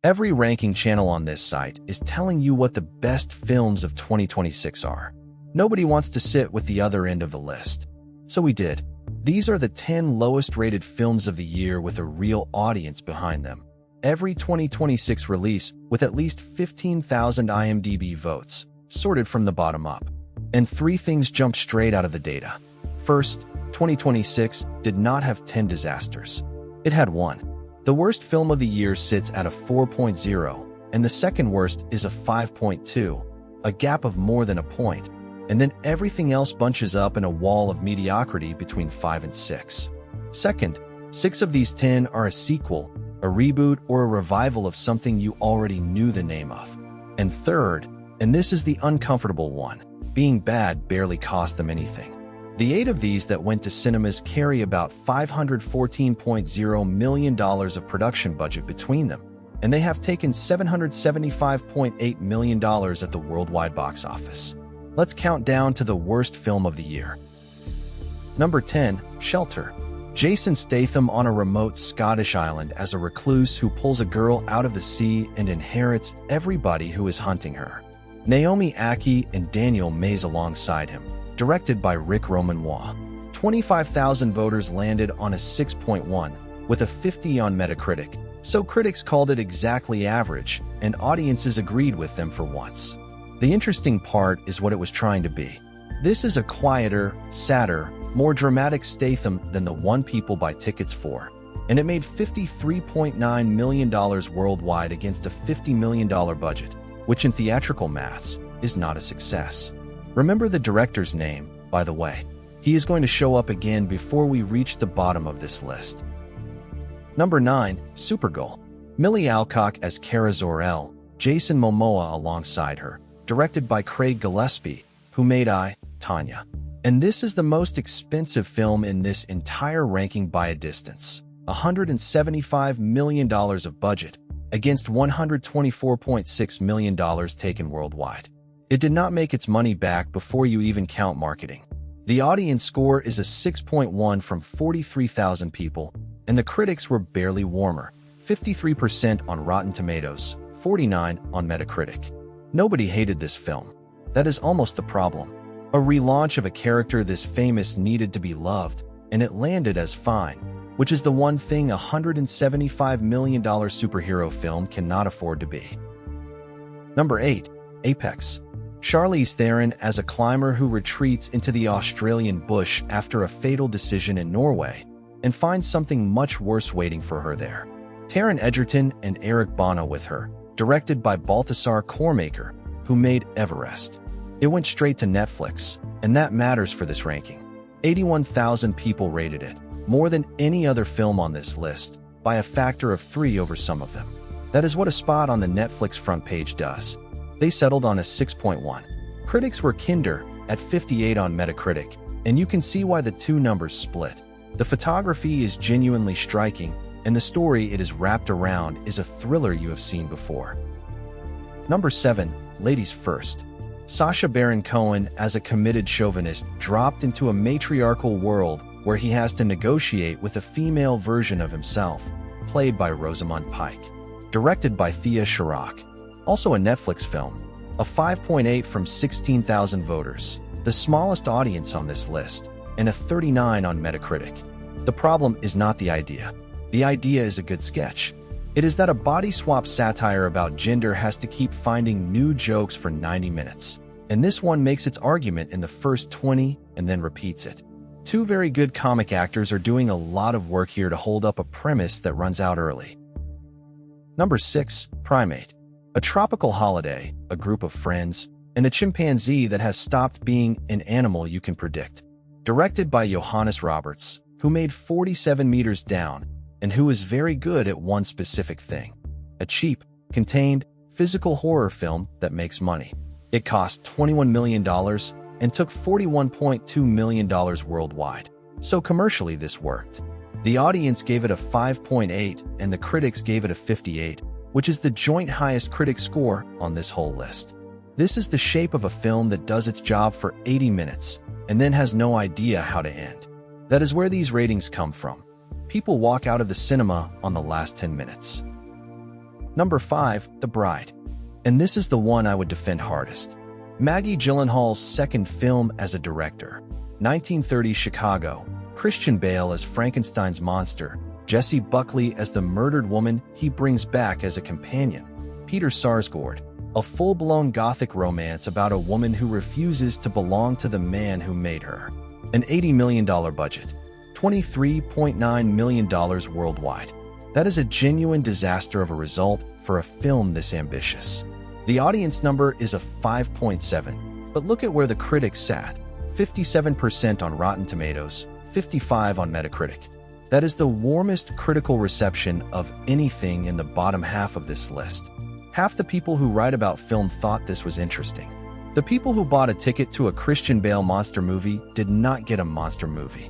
Every ranking channel on this site is telling you what the best films of 2026 are. Nobody wants to sit with the other end of the list. So we did. These are the 10 lowest rated films of the year with a real audience behind them. Every 2026 release with at least 15,000 IMDb votes, sorted from the bottom up. And 3 things jumped straight out of the data. First, 2026 did not have 10 disasters. It had 1. The worst film of the year sits at a 4.0, and the second worst is a 5.2, a gap of more than a point, and then everything else bunches up in a wall of mediocrity between 5 and 6. Second, 6 of these 10 are a sequel, a reboot, or a revival of something you already knew the name of. And third, and this is the uncomfortable one, being bad barely cost them anything. The 8 of these that went to cinemas carry about $514.0 million of production budget between them, and they have taken $775.8 million at the worldwide box office. Let's count down to the worst film of the year. Number 10, Shelter. Jason Statham on a remote Scottish island as a recluse who pulls a girl out of the sea and inherits everybody who is hunting her. Naomi Ackie and Daniel Mays alongside him. Directed by Rick Romanois. 25,000 voters landed on a 6.1, with a 50 on Metacritic, so critics called it exactly average, and audiences agreed with them for once. The interesting part is what it was trying to be. This is a quieter, sadder, more dramatic Statham than the one people buy tickets for, and it made $53.9 million worldwide against a $50 million budget, which in theatrical maths is not a success. Remember the director's name, by the way. He is going to show up again before we reach the bottom of this list. Number 9, Supergirl. Millie Alcock as Kara Zor-El, Jason Momoa alongside her. Directed by Craig Gillespie, who made I, Tanya. And this is the most expensive film in this entire ranking by a distance. $175 million of budget, against $124.6 million taken worldwide. It did not make its money back before you even count marketing. The audience score is a 6.1 from 43,000 people, and the critics were barely warmer, 53% on Rotten Tomatoes, 49 on Metacritic. Nobody hated this film. That is almost the problem. A relaunch of a character this famous needed to be loved, and it landed as fine, which is the one thing a $175 million superhero film cannot afford to be. Number 8, Apex. Charlize Theron as a climber who retreats into the Australian bush after a fatal decision in Norway, and finds something much worse waiting for her there. Taron Egerton and Eric Bana with her, directed by Baltasar Kormaker, who made Everest. It went straight to Netflix, and that matters for this ranking. 81,000 people rated it, more than any other film on this list, by a factor of 3 over some of them. That is what a spot on the Netflix front page does. They settled on a 6.1. Critics were kinder, at 58 on Metacritic, and you can see why the two numbers split. The photography is genuinely striking, and the story it is wrapped around is a thriller you have seen before. Number 7, Ladies First. Sacha Baron Cohen as a committed chauvinist dropped into a matriarchal world where he has to negotiate with a female version of himself, played by Rosamund Pike. Directed by Thea Chirac. Also a Netflix film, a 5.8 from 16,000 voters, the smallest audience on this list, and a 39 on Metacritic. The problem is not the idea. The idea is a good sketch. It is that a body swap satire about gender has to keep finding new jokes for 90 minutes. And this one makes its argument in the first 20 and then repeats it. Two very good comic actors are doing a lot of work here to hold up a premise that runs out early. Number 6, Primate. A tropical holiday, a group of friends, and a chimpanzee that has stopped being an animal you can predict. Directed by Johannes Roberts, who made 47 Meters Down, and who is very good at one specific thing. A cheap, contained, physical horror film that makes money. It cost $21 million and took $41.2 million worldwide. So commercially this worked. The audience gave it a 5.8 and the critics gave it a 58, which is the joint highest critic score on this whole list. This is the shape of a film that does its job for 80 minutes and then has no idea how to end. That is where these ratings come from. People walk out of the cinema on the last 10 minutes. Number 5, The Bride. And this is the one I would defend hardest. Maggie Gyllenhaal's second film as a director. 1930s Chicago. Christian Bale as Frankenstein's monster. Jessie Buckley as the murdered woman he brings back as a companion. Peter Sarsgaard. A full-blown gothic romance about a woman who refuses to belong to the man who made her. An $80 million budget. $23.9 million worldwide. That is a genuine disaster of a result for a film this ambitious. The audience number is a 5.7, but look at where the critics sat. 57% on Rotten Tomatoes, 55 on Metacritic. That is the warmest critical reception of anything in the bottom half of this list. Half the people who write about film thought this was interesting. The people who bought a ticket to a Christian Bale monster movie did not get a monster movie.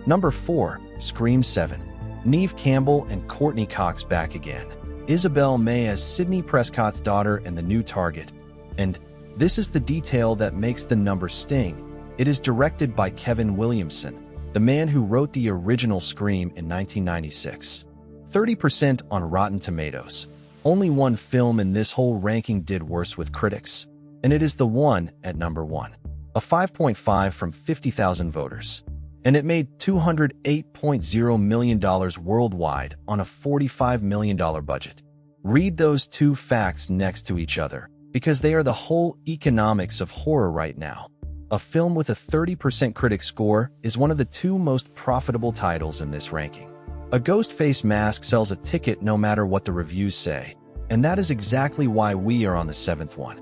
Number 4, Scream 7. Neve Campbell and Courtney Cox back again. Isabel May as Sidney Prescott's daughter in The New Target. And this is the detail that makes the number sting. It is directed by Kevin Williamson, the man who wrote the original Scream in 1996. 30% on Rotten Tomatoes. Only one film in this whole ranking did worse with critics, and it is the one at number 1. A 5.5 from 50,000 voters. And it made $208.0 million worldwide on a $45 million budget. Read those two facts next to each other, because they are the whole economics of horror right now. A film with a 30% critic score is one of the 2 most profitable titles in this ranking. A ghost face mask sells a ticket no matter what the reviews say, and that is exactly why we are on the 7th one.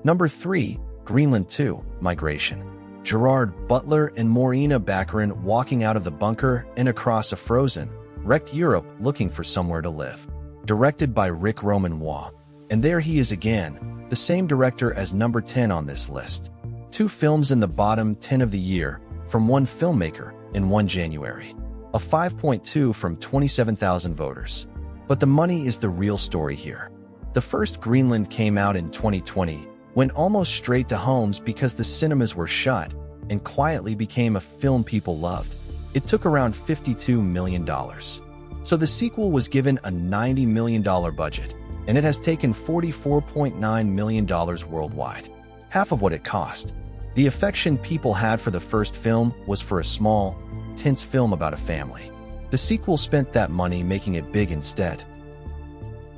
Number 3, Greenland 2, Migration. Gerard Butler and Morena Baccarin walking out of the bunker and across a frozen, wrecked Europe looking for somewhere to live. Directed by Rick Romanois. And there he is again, the same director as number 10 on this list. 2 films in the bottom 10 of the year, from one filmmaker, in one January. A 5.2 from 27,000 voters. But the money is the real story here. The first Greenland came out in 2020, went almost straight to homes because the cinemas were shut, and quietly became a film people loved. It took around $52 million. So the sequel was given a $90 million budget, and it has taken $44.9 million worldwide. Half of what it cost. The affection people had for the first film was for a small, tense film about a family. The sequel spent that money making it big instead.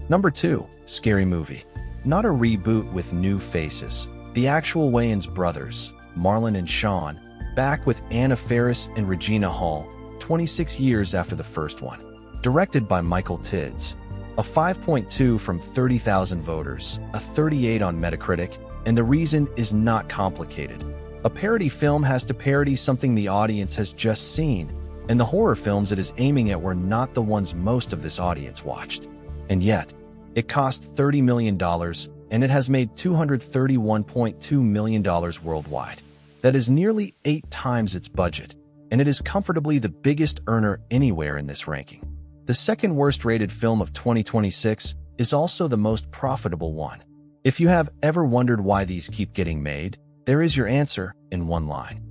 Number 2, Scary Movie. Not a reboot with new faces. The actual Wayans brothers, Marlon and Sean, back with Anna Faris and Regina Hall, 26 years after the first one. Directed by Michael Tids. A 5.2 from 30,000 voters, a 38 on Metacritic, and the reason is not complicated. A parody film has to parody something the audience has just seen, and the horror films it is aiming at were not the ones most of this audience watched. And yet, it cost $30 million, and it has made $231.2 million worldwide. That is nearly 8 times its budget, and it is comfortably the biggest earner anywhere in this ranking. The second worst-rated film of 2026 is also the most profitable one. If you have ever wondered why these keep getting made, there is your answer in one line.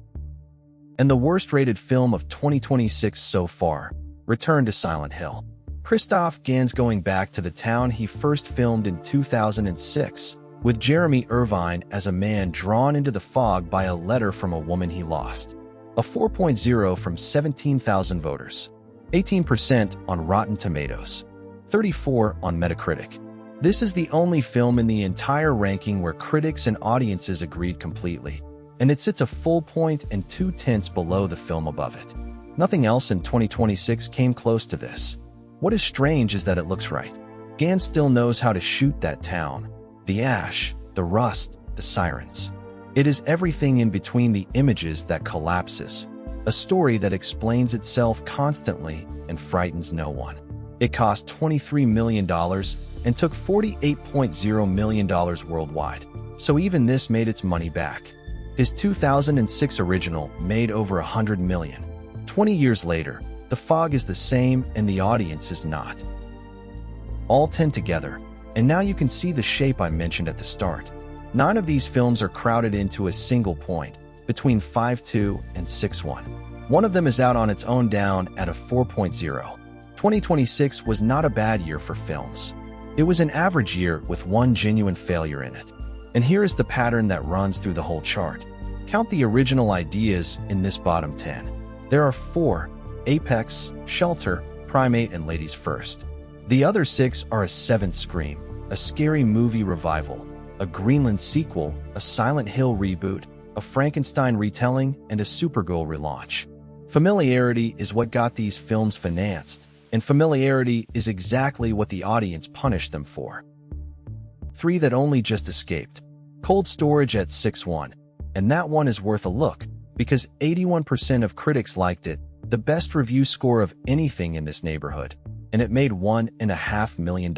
And the worst-rated film of 2026 so far, Return to Silent Hill. Christoph Gans going back to the town he first filmed in 2006, with Jeremy Irvine as a man drawn into the fog by a letter from a woman he lost. A 4.0 from 17,000 voters. 18% on Rotten Tomatoes. 34 on Metacritic. This is the only film in the entire ranking where critics and audiences agreed completely, and it sits a full point and 2/10 below the film above it. Nothing else in 2026 came close to this. What is strange is that it looks right. Gans still knows how to shoot that town. The ash, the rust, the sirens. It is everything in between the images that collapses. A story that explains itself constantly and frightens no one. It cost $23 million and took $48.0 million worldwide, so even this made its money back. His 2006 original made over $100 million. 20 years later, The Fog is the same and the audience is not. All 10 together, and now you can see the shape I mentioned at the start. 9 of these films are crowded into a single point, between 5.2 and 6.1. One of them is out on its own down at a 4.0. 2026 was not a bad year for films. It was an average year with one genuine failure in it. And here is the pattern that runs through the whole chart. Count the original ideas in this bottom 10. There are 4: Apex, Shelter, Primate and Ladies First. The other 6 are a 7th Scream, a scary movie revival, a Greenland sequel, a Silent Hill reboot, a Frankenstein retelling, and a Supergirl relaunch. Familiarity is what got these films financed, and familiarity is exactly what the audience punished them for. 3 that only just escaped. Cold Storage at 6-1, and that one is worth a look, because 81% of critics liked it, the best review score of anything in this neighborhood, and it made $1.5 million.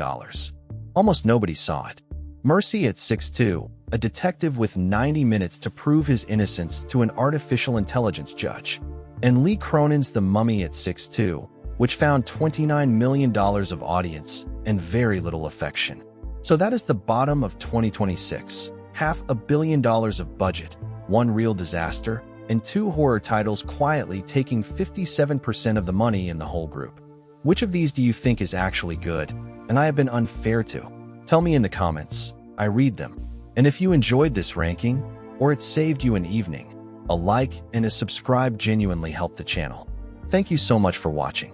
Almost nobody saw it. Mercy at 6-2, a detective with 90 minutes to prove his innocence to an artificial intelligence judge. And Lee Cronin's The Mummy at 6-2, which found $29 million of audience and very little affection. So that is the bottom of 2026. $500 million of budget, 1 real disaster, and 2 horror titles quietly taking 57% of the money in the whole group. Which of these do you think is actually good, and I have been unfair to? Tell me in the comments. I read them. And if you enjoyed this ranking, or it saved you an evening, a like and a subscribe genuinely help the channel. Thank you so much for watching.